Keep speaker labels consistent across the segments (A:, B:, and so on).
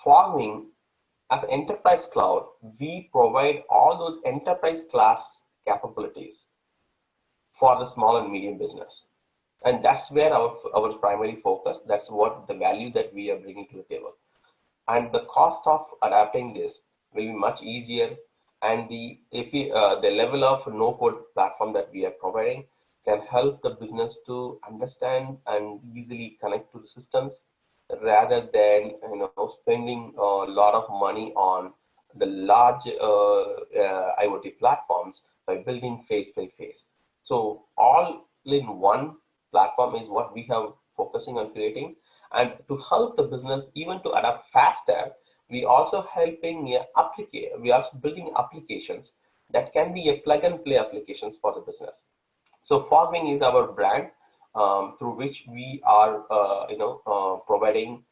A: Fogwing, as an enterprise cloud, we provide all those enterprise class capabilities for the small and medium business. And that's where our primary focus, that's what the value that we are bringing to the table. And the cost of adapting this will be much easier. And the level of no-code platform that we are providing can help the business to understand and easily connect to the systems rather than spending a lot of money on the large IoT platforms by building phase by phase. So all in one platform is what we have focusing on creating. And to help the business even to adapt faster, we also we are also building applications that can be a plug and play applications for the business. So Fogwing is our brand through which we are providing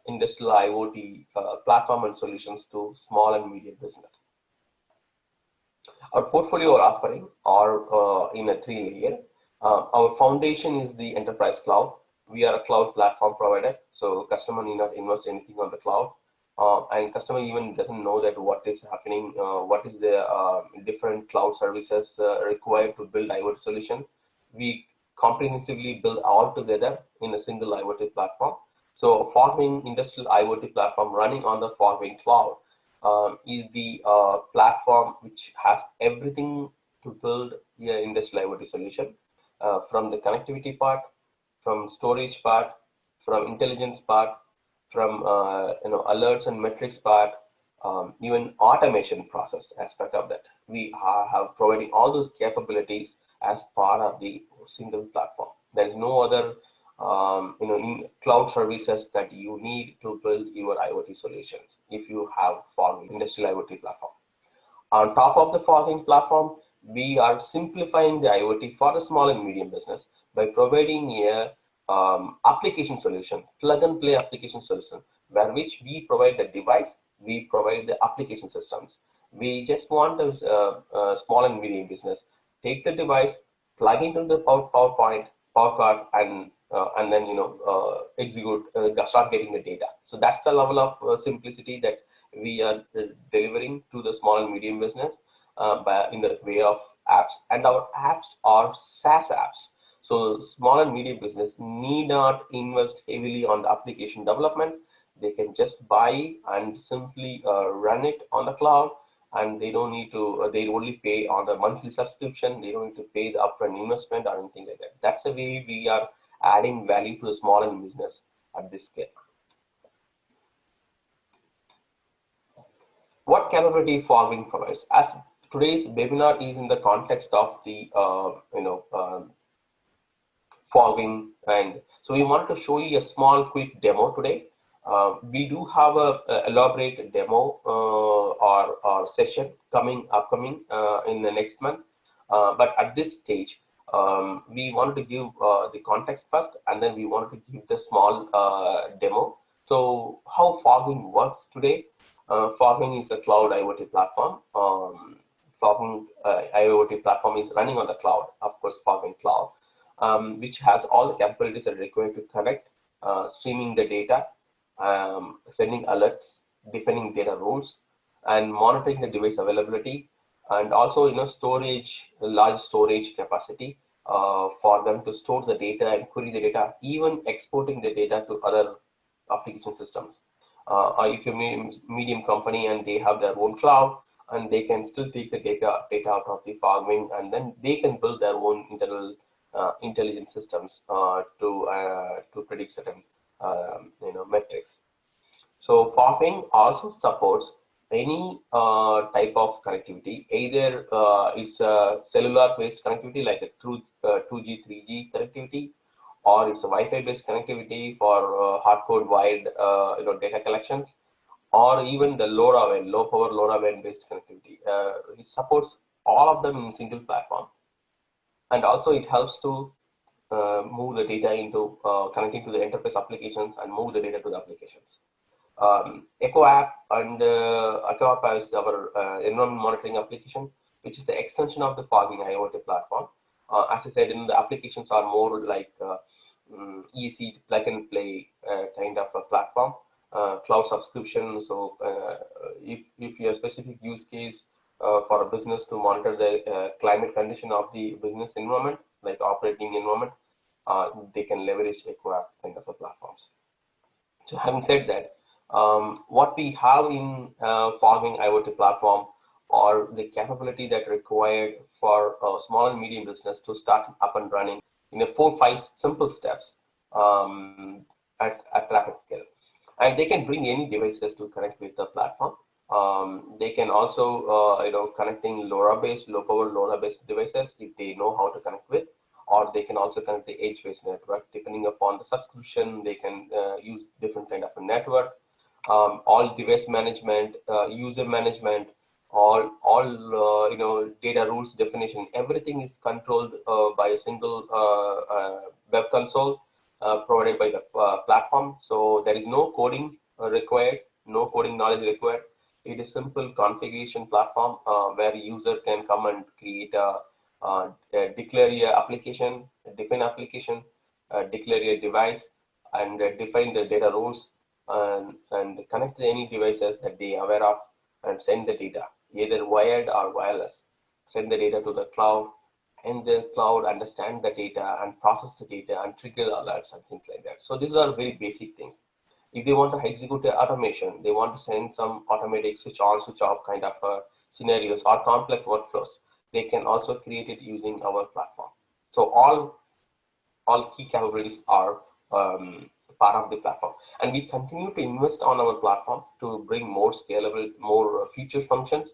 A: industrial IoT platform and solutions to small and medium business. Our portfolio offering are in a 3-layer. Our foundation is the enterprise cloud. We are a cloud platform provider, so customer need not invest anything on the cloud, and customer even doesn't know that what is happening, what is the different cloud services required to build IoT solution. We comprehensively build all together in a single IoT platform. So Fogwing Industrial IoT Platform running on the Fogwing cloud is the platform which has everything to build an industrial IoT solution, from the connectivity part, from storage part, from intelligence part, from alerts and metrics part, even automation process aspect of that. We have providing all those capabilities as part of the single platform. There is no other cloud services that you need to build your IoT solutions if you have Fogwing Industrial IoT Platform. On top of the Fogwing platform, we are simplifying the IoT for the small and medium business by providing a application solution, plug and play application solution, where which we provide the device, we provide the application systems. We just want the small and medium business take the device, plug into the power card, and then execute, start getting the data. So that's the level of simplicity that we are delivering to the small and medium business in the way of apps. And our apps are SaaS apps. So small and medium business need not invest heavily on the application development. They can just buy and simply run it on the cloud, and they don't need to, they only pay on the monthly subscription. They don't need to pay the upfront investment or anything like that. That's the way we are adding value to the small and business at this scale. What capability Fogwing provides? As today's webinar is in the context of the Fogwing, and so we want to show you a small quick demo today. We do have a elaborate demo or session upcoming in the next month, but at this stage we wanted to give the context first, and then we wanted to give the small demo. So how Fogwing works today? Fogwing is a cloud IoT platform. Fogwing IoT platform is running on the cloud, of course, Fogwing cloud, which has all the capabilities that are required to connect, streaming the data, sending alerts, defining data rules, and monitoring the device availability, and also storage, large storage capacity for them to store the data and query the data, even exporting the data to other application systems. If you're a medium company and they have their own cloud, and they can still take the data out of the Fogwing, and then they can build their own internal intelligence systems to predict certain metrics. So Fogwing also supports any type of connectivity. Either it's a cellular based connectivity like a 2G, 3G connectivity, or it's a Wi-Fi based connectivity for hardcode wired data collections, or even the LoRaWAN, low power LoRaWAN based connectivity. It supports all of them in a single platform, and also it helps to move the data into connecting to the enterprise applications and move the data to the applications. Echo app and Echo app is our environment monitoring application, which is the extension of the Fogwing IoT platform. As I said, the applications are more like easy plug and play kind of a platform. cloud subscription. So if your specific use case for a business to monitor the climate condition of the business environment, like operating environment, they can leverage Equa kind of a platforms. So having said that, what we have in Fogwing IoT platform or the capability that required for a small and medium business to start up and running in a 4-5 simple steps at rapid scale. And they can bring any devices to connect with the platform. They can also, connecting LoRa-based, low-power LoRa-based devices if they know how to connect with, or they can also connect the edge-based network. Depending upon the subscription, they can use different kind of a network. All device management, user management, all data rules definition. Everything is controlled by a single web console provided by the platform. So there is no coding required, no coding knowledge required. It is simple configuration platform where user can come and create declare a application, define application, declare a device, and define the data rules, and connect any devices that they are aware of, and send the data, either wired or wireless. Send the data to the cloud, and the cloud understand the data and process the data and trigger alerts and things like that. So these are very basic things. If they want to execute the automation, they want to send some automatic switch on, switch off kind of scenarios or complex workflows, they can also create it using our platform. So all key capabilities are part of the platform, and we continue to invest on our platform to bring more scalable, more feature functions,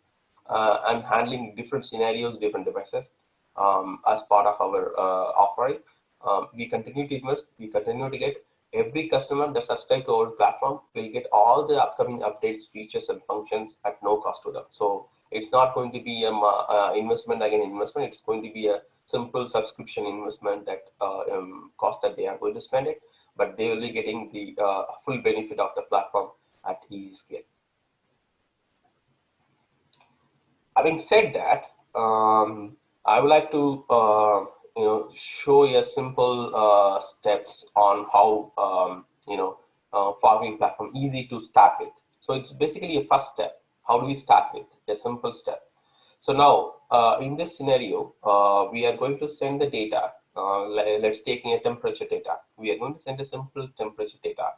A: and handling different scenarios, different devices as part of our offering. We continue to invest, we continue to get every customer that subscribe to our platform will get all the upcoming updates, features, and functions at no cost to them. So it's not going to be a investment again investment. It's going to be a simple subscription investment that cost that they are going to spend it, but they will be getting the full benefit of the platform at easy scale. Having said that, I would like to show you a simple steps on how Fogwing platform easy to start with. So it's basically a first step. How do we start with a simple step? So now in this scenario, we are going to send the data. Let's take a temperature data. We are going to send a simple temperature data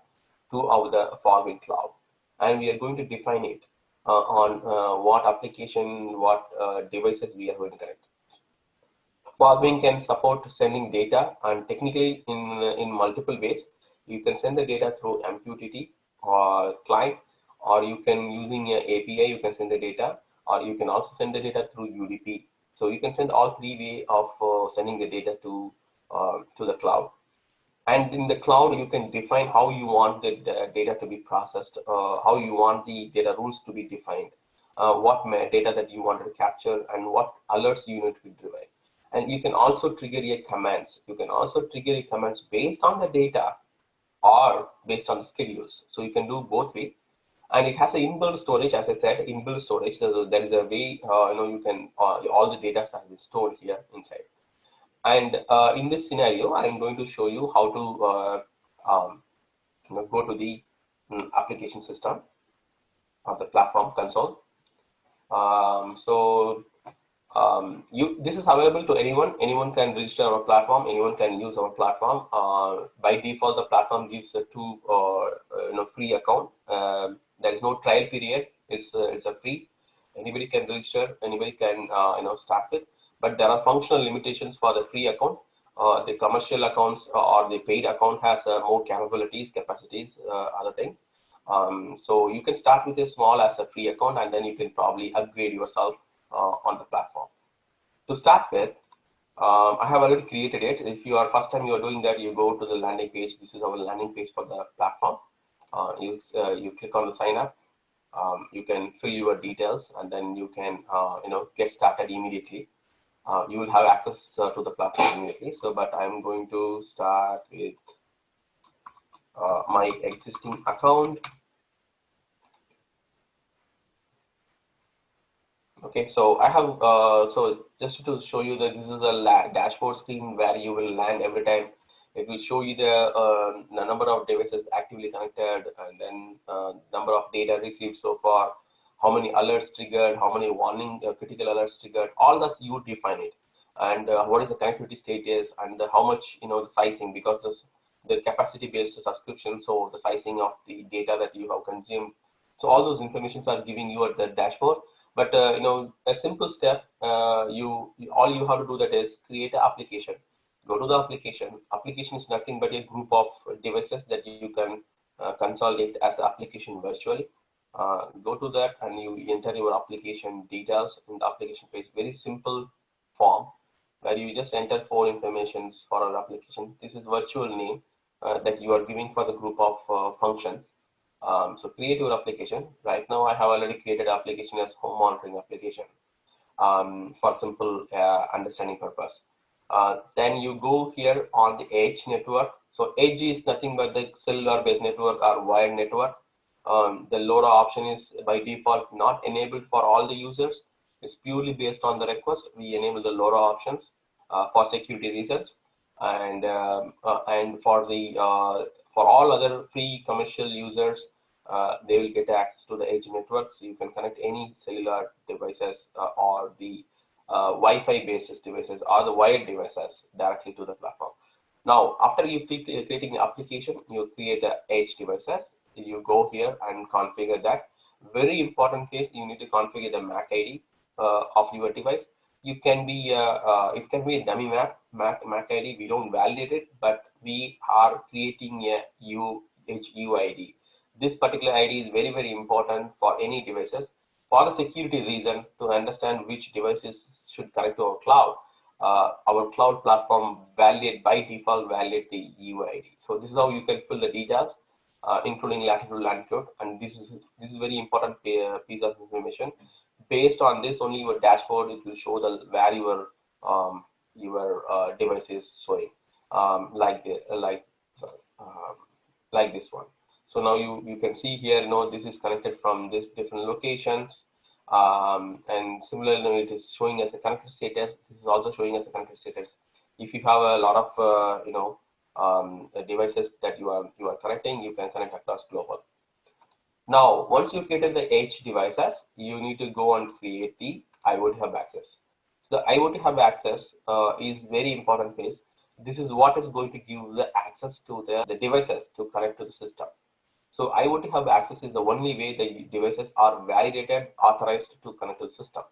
A: to the Fogwing cloud, and we are going to define it on what application, what devices we are going to connect. Fogwing can support sending data, and technically in multiple ways. You can send the data through MQTT or client, or you can using an API, you can send the data, or you can also send the data through UDP. So you can send all three ways of sending the data to the cloud. And in the cloud, you can define how you want the data to be processed, how you want the data rules to be defined, what data that you want to capture, and what alerts you need to be driven. And you can also trigger a commands. You can also trigger a commands based on the data or based on the schedules. So you can do both ways. And it has an inbuilt storage, as I said, inbuilt storage. So there is a way, you can, all the data is stored here inside. And in this scenario, I'm going to show you how to go to the application system of the platform console. This is available to anyone. Anyone can register our platform. Anyone can use our platform. By default, the platform gives a free account. There is no trial period. It's a free. Anybody can register. Anybody can start with. But there are functional limitations for the free account. The commercial accounts or the paid account has more capabilities, capacities, other things. So you can start with a small as a free account, and then you can probably upgrade yourself on the platform. To start with, I have already created it. If you are first time you are doing that, you go to the landing page. This is our landing page for the platform. You click on the sign up. You can fill your details, and then you can get started immediately. You will have access to the platform immediately. So, but I'm going to start with my existing account. Okay, so I have so just to show you that this is a dashboard screen where you will land every time It will show you the number of devices actively connected, and then number of data received so far, how many alerts triggered, how many warning critical alerts triggered. All this you define it, and what is the connectivity status, and how much the sizing, because the capacity based subscription, so the sizing of the data that you have consumed. So all those informations are giving you at the dashboard. But a simple step, all you have to do that is create an application. Go to the application. Application is nothing but a group of devices that you can consolidate as an application virtually. Go to that and you enter your application details in the application page. Very simple form where you just enter four informations for our application. This is virtual name that you are giving for the group of functions. So create your application. Right now, I have already created application as home monitoring application for simple understanding purpose. Then you go here on the edge network. So edge is nothing but the cellular based network or wired network. The LoRa option is by default not enabled for all the users. It's purely based on the request. We enable the LoRa options for security reasons, and for all other free commercial users, they will get access to the edge network. So you can connect any cellular devices or the Wi-Fi based devices or the wired devices directly to the platform. Now, after you creating an application, you create the edge devices. You go here and configure that. Very important case, you need to configure the MAC ID of your device. It can be a dummy MAC ID. We don't validate it, but we are creating a UID. This particular ID is very, very important for any devices. For the security reason, to understand which devices should connect to our cloud, our cloud platform by default validate the UID. So this is how you can fill the details, including latitude, longitude, and this is very important piece of information. Based on this, only your dashboard it will show where your device is showing, like this one. So now you can see here, this is connected from this different locations, and similarly, it is showing as a connected status. This is also showing as a connected status. If you have a lot of devices that you are connecting, you can connect across global. Now, once you created the edge devices, you need to go and create the IoT Hub access. So the IoT Hub access is very important phase. This is what is going to give the access to the devices to connect to the system. So IoT Hub access is the only way the devices are validated, authorized to connect to the system.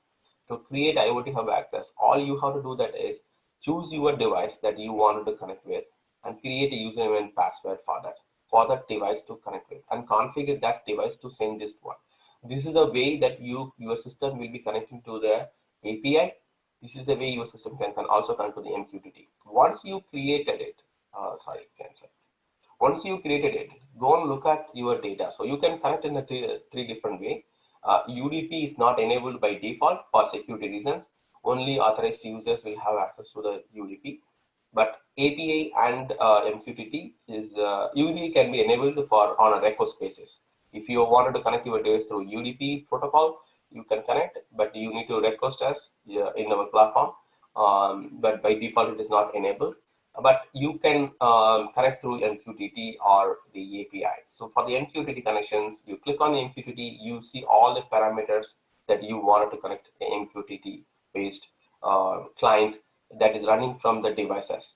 A: To create IoT Hub access, all you have to do that is choose your device that you wanted to connect with and create a username and password for that device to connect with, and configure that device to send this one. This is the way that your system will be connecting to the API. This is the way your system can also connect to the MQTT. Once you created it, once you created it, go and look at your data. So you can connect in a three different way. UDP is not enabled by default for security reasons. Only authorized users will have access to the UDP. But API and MQTT is UDP can be enabled on a request basis. If you wanted to connect your device through UDP protocol, you can connect, but you need to request us in our platform. But by default, it is not enabled. But you can connect through MQTT or the API. So for the MQTT connections, you click on the MQTT, you see all the parameters that you wanted to connect the MQTT based client that is running from the devices.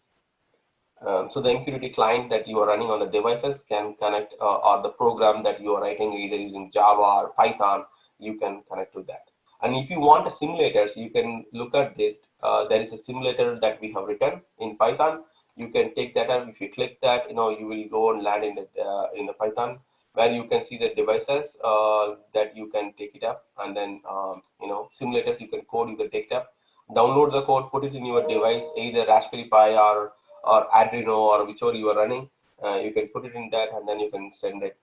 A: So the MQTT client that you are running on the devices can connect, or the program that you are writing either using Java or Python, you can connect to that. And if you want simulators, you can look at it. There is a simulator that we have written in Python. You can take that up. If you click that, you will go and land in the Python, where you can see the devices that you can take it up, and then simulators you can code, you can take it up. Download the code, put it in your device, either Raspberry Pi or Arduino or whichever you are running. You can put it in that, and then you can send it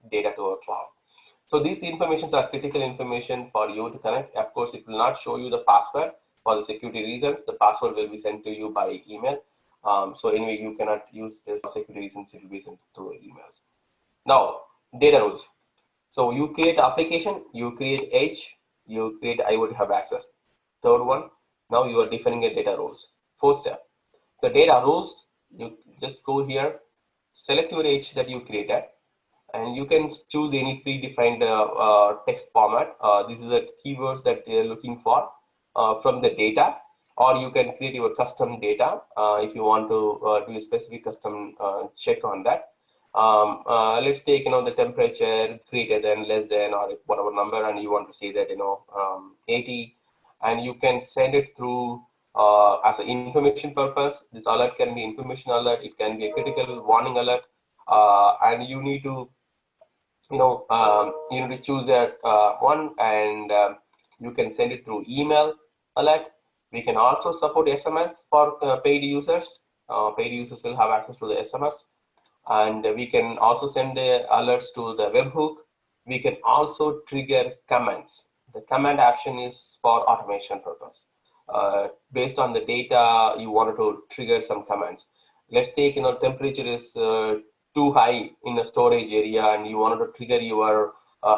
A: data to our cloud. So these informations are critical information for you to connect. Of course, it will not show you the password for the security reasons. The password will be sent to you by email. So anyway, you cannot use this for security reasons. It will be sent through emails. Now, data rules. So you create application, you create edge, you create IoT Hub access. Third one, now you are defining a data rules. Fourth step, the data rules, you just go here, select your edge that you created, and you can choose any predefined text format. This is the keywords that you're looking for from the data, or you can create your custom data if you want to do a specific custom check on that. Let's take the temperature greater than, less than, or whatever number, and you want to say that 80, and you can send it through as an information purpose. This alert can be information alert, it can be a critical warning alert, and you need to you need to choose that one, and you can send it through email alert. We can also support SMS for paid users. Paid users will have access to the SMS, and we can also send the alerts to the webhook. We can also trigger commands. The command option is for automation purpose. Based on the data, you wanted to trigger some commands. Let's take temperature is too high in a storage area, and you wanted to trigger your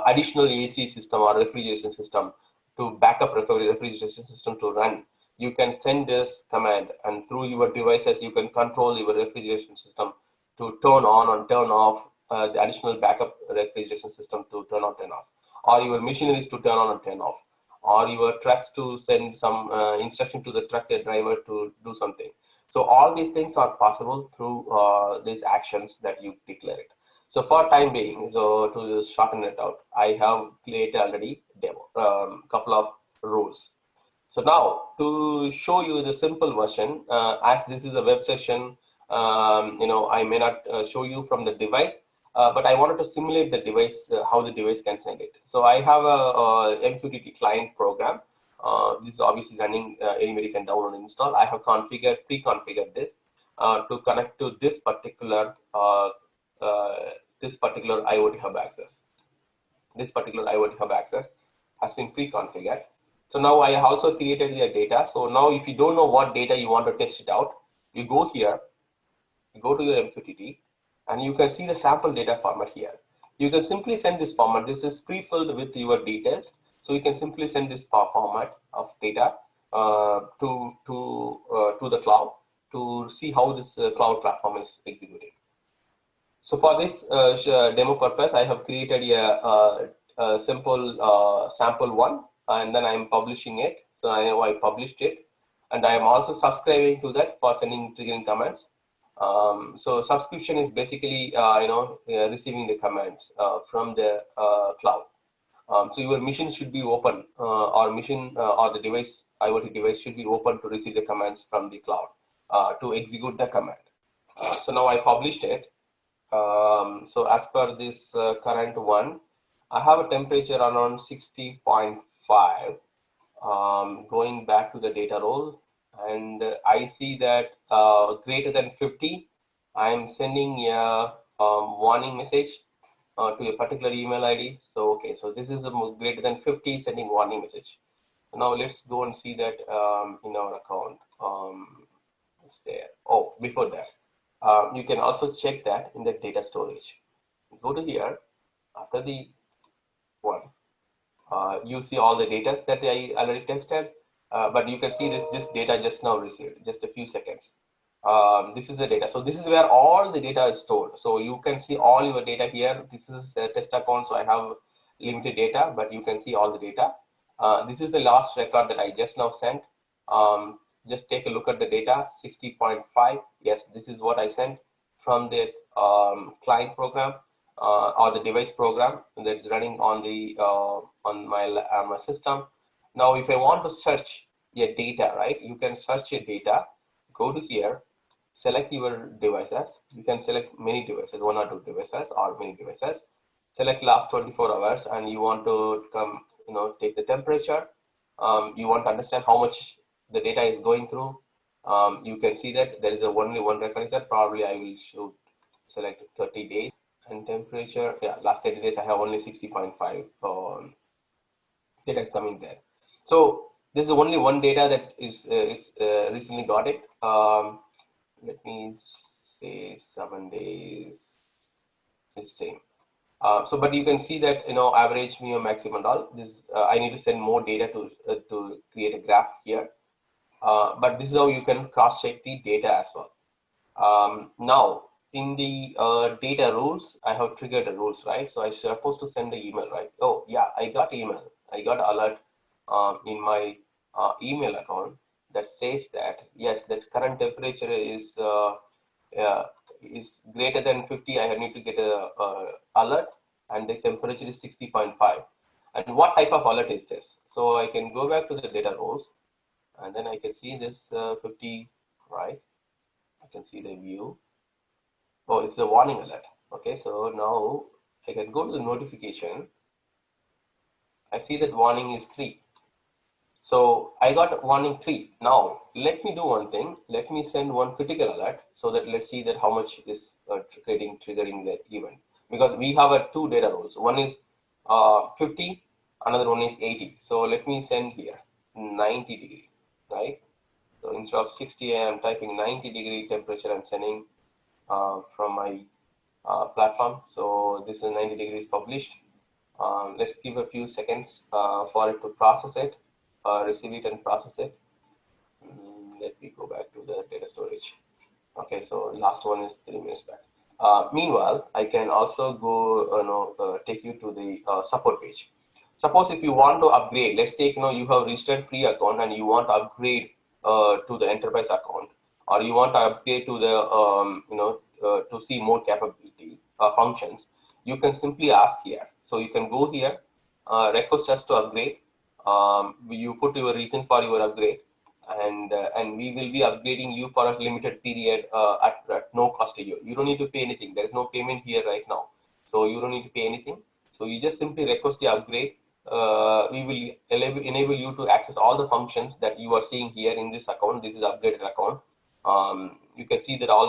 A: additional AC system or refrigeration system to backup recovery refrigeration system to run. You can send this command, and through your devices you can control your refrigeration system to turn on and turn off the additional backup refrigeration system to turn on, turn off, or your machineries to turn on and turn off, or your trucks to send some instruction to the truck driver to do something. So all these things are possible through these actions that you declare it. So for time being, so to shorten it out, I have created already demo, couple of rules. So now to show you the simple version, as this is a web session, I may not show you from the device, but I wanted to simulate the device, how the device can send it. So I have a MQTT client program. This is obviously running, anybody can download and install. I have pre-configured this to connect to this particular IoT hub access. This particular IoT hub access has been pre-configured. So now I have also created the data. So now if you don't know what data you want to test it out, you go here, you go to your MQTT, and you can see the sample data format here. You can simply send this format. This is pre-filled with your details. So you can simply send this format of data to the cloud to see how this cloud platform is executing. So for this demo purpose, I have created a simple sample one, and then I am publishing it. So I published it, and I am also subscribing to that for sending triggering commands. So subscription is basically receiving the commands from the cloud. So your machine should be open, or machine or the device, IoT device should be open to receive the commands from the cloud to execute the command. So now I published it. So as per this current one, I have a temperature around 60.5. Going back to the data role, and I see that greater than 50, I am sending a warning message to a particular email ID. So okay, so this is a greater than 50 sending warning message. Now let's go and see that in our account. It's there. Oh, before that, you can also check that in the data storage. Go to here after the one. You see all the data that I already tested, but you can see this data just now received, just a few seconds. This is the data. So this is where all the data is stored. So you can see all your data here. This is a test account, so I have limited data, but you can see all the data. This is the last record that I just now sent. Just take a look at the data, 60.5. Yes, this is what I sent from the client program or the device program that's running on the on my system. Now, if I want to search your data, right, you can search your data. Go to here, select your devices. You can select many devices, one or two devices or many devices. Select last 24 hours, and you want to come, take the temperature. You want to understand how much the data is going through. You can see that there is only one record set. Probably I will shoot select 30 days and temperature. Yeah, last 30 days I have only 60.5 data is coming there. So this is only one data that is recently got it. Let me say 7 days. It's the same. So, but you can see that average, minimum, maximum, and all this. I need to send more data to create a graph here. But this is how you can cross-check the data as well. Now, in the data rules, I have triggered the rules, right? So I supposed to send the email, right? Oh, yeah, I got email. I got alert in my email account that says that, yes, that current temperature uh, is greater than 50. I need to get a alert, and the temperature is 60.5. And what type of alert is this? So I can go back to the data rules, and then I can see this 50, right? I can see the view. Oh, it's the warning alert. Okay, so now I can go to the notification. I see that warning is 3. So I got warning 3. Now let me do one thing. Let me send one critical alert so that let's see that how much is triggering the event. Because we have two data rules. One is 50, another one is 80. So let me send here 90 degree, right? So instead of 60, I am typing 90-degree temperature. I'm sending from my platform. So this is 90 degrees published. Let's give a few seconds for it to process it, receive it and process it. Let me go back to the data storage. Okay, so last one is 3 minutes back. Meanwhile, I can also go, take you to the support page. Suppose if you want to upgrade, let's take, you have registered free account and you want to upgrade to the enterprise account, or you want to upgrade to the, to see more capability functions. You can simply ask here. So you can go here, request us to upgrade. You put your reason for your upgrade, and we will be upgrading you for a limited period at no cost to you. You don't need to pay anything. There is no payment here right now, so you don't need to pay anything. So you just simply request the upgrade. We will enable you to access all the functions that you are seeing here in this account. This is upgraded account. You can see that all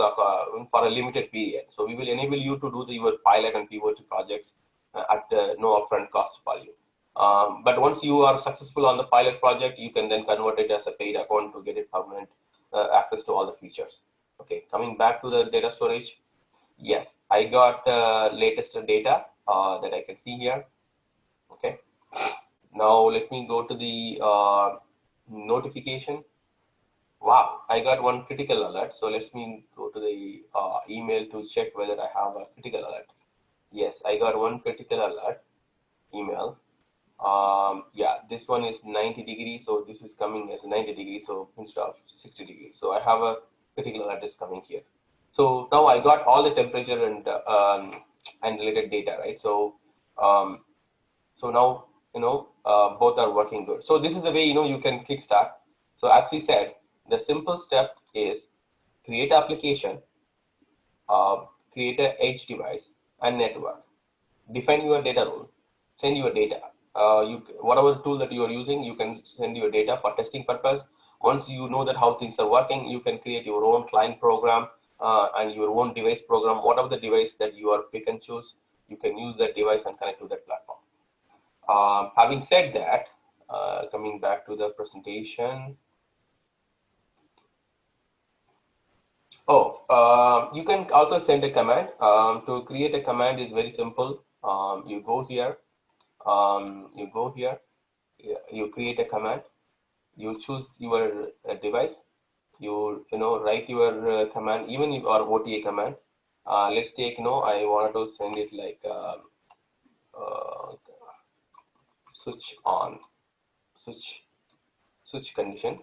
A: for a limited period. So we will enable you to do your pilot and POC projects at no upfront cost for you. But once you are successful on the pilot project, you can then convert it as a paid account to get it permanent access to all the features. Okay, coming back to the data storage. Yes, I got latest data that I can see here. Okay, now let me go to the notification. Wow, I got one critical alert. So let me go to the email to check whether I have a critical alert. Yes, I got one critical alert email. Yeah, this one is 90 degrees, so this is coming as 90 degrees, so instead of 60 degrees. So I have a critical alert is coming here. So now I got all the temperature and related data, right? So so now both are working good. So this is the way you can kickstart. So as we said, the simple step is create application, create an edge device and network, define your data rule, send your data. Whatever tool that you are using, you can send your data for testing purpose. Once you know that how things are working, you can create your own client program and your own device program. Whatever the device that you are pick and choose, you can use that device and connect to that platform. Having said that, coming back to the presentation. You can also send a command. To create a command is very simple. You go here, you create a command, you choose your device, you write your command, even if or OTA command. Let's take I wanted to send it like uh, switch on, switch condition.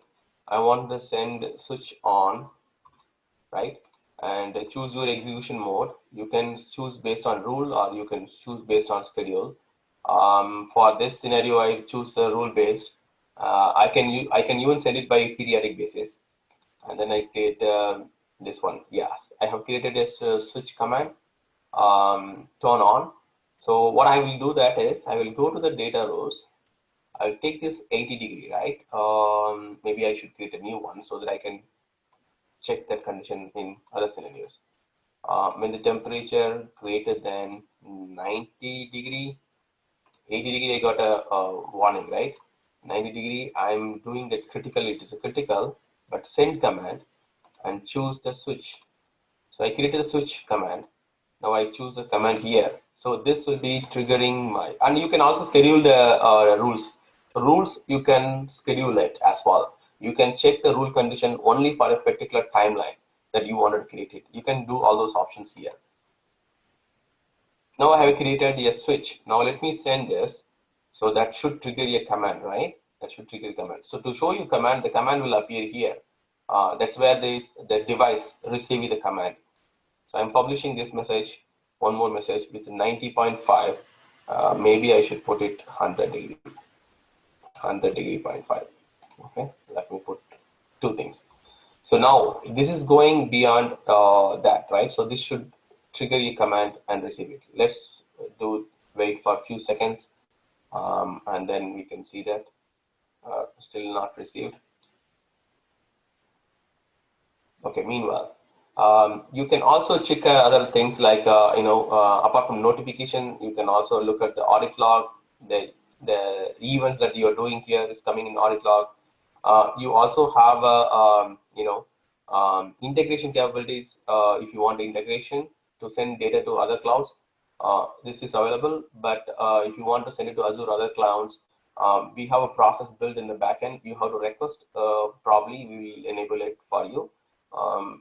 A: I want to send switch on, right? And choose your execution mode. You can choose based on rule or you can choose based on schedule. For this scenario, I choose a rule based. I can even send it by periodic basis, and then I create this one. Yes, I have created this switch command, turn on. So what I will do that is I will go to the data rows. I'll take this 80 degree, right? Maybe I should create a new one so that I can check that condition in other scenarios. When the temperature greater than 90 degree, 80 degree, I got a warning, right? 90 degree, I'm doing that critical, it is a critical, but send command and choose the switch. So I created a switch command. Now I choose a command here. So this will be triggering my, and you can also schedule the rules. Rules, you can schedule it as well. You can check the rule condition only for a particular timeline. that you wanted to create it. You can do all those options here. Now I have created a switch. Now let me send this. So that should trigger a command, right? That should trigger a command. So to show you command, the command will appear here. That's where the device receiving the command. So I'm publishing this message, one more message with 90.5. Maybe I should put it 100 degree, 100 degree 0.5. Okay, let me put two things. So now this is going beyond that, right? So this should trigger a command and receive it. Let's wait for a few seconds, and then we can see that still not received. Okay, meanwhile, you can also check other things like, apart from notification, you can also look at the audit log. The events that you are doing here is coming in audit log. You also have integration capabilities. If you want integration to send data to other clouds, this is available. But if you want to send it to Azure other clouds, we have a process built in the backend. You have to request. Probably we will enable it for you.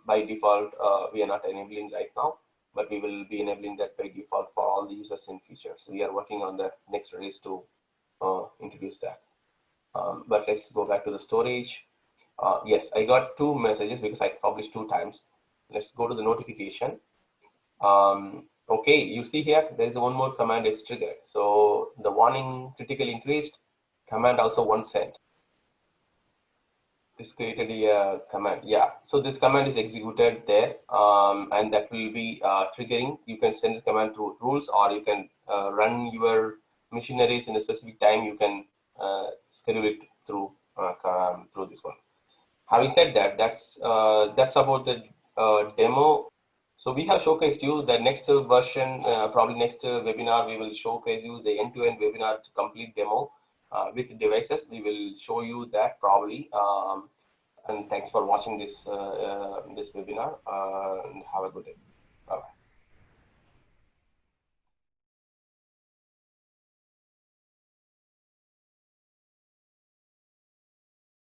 A: By default, we are not enabling right now, but we will be enabling that by default for all the users in future. So we are working on the next release to introduce that. But let's go back to the storage. Yes, I got two messages because I published 2 times. Let's go to the notification. Okay, you see here, there is one more command is triggered. So the warning critically increased, command also once sent. This created a command. Yeah, so this command is executed there, and that will be triggering. You can send the command through rules, or you can run your machineries in a specific time. You can schedule it through this one. Having said that, that's about the demo. So we have showcased you the next version, probably next webinar, we will showcase you the end-to-end webinar to complete demo with devices. We will show you that probably. And thanks for watching this webinar, and have a good day.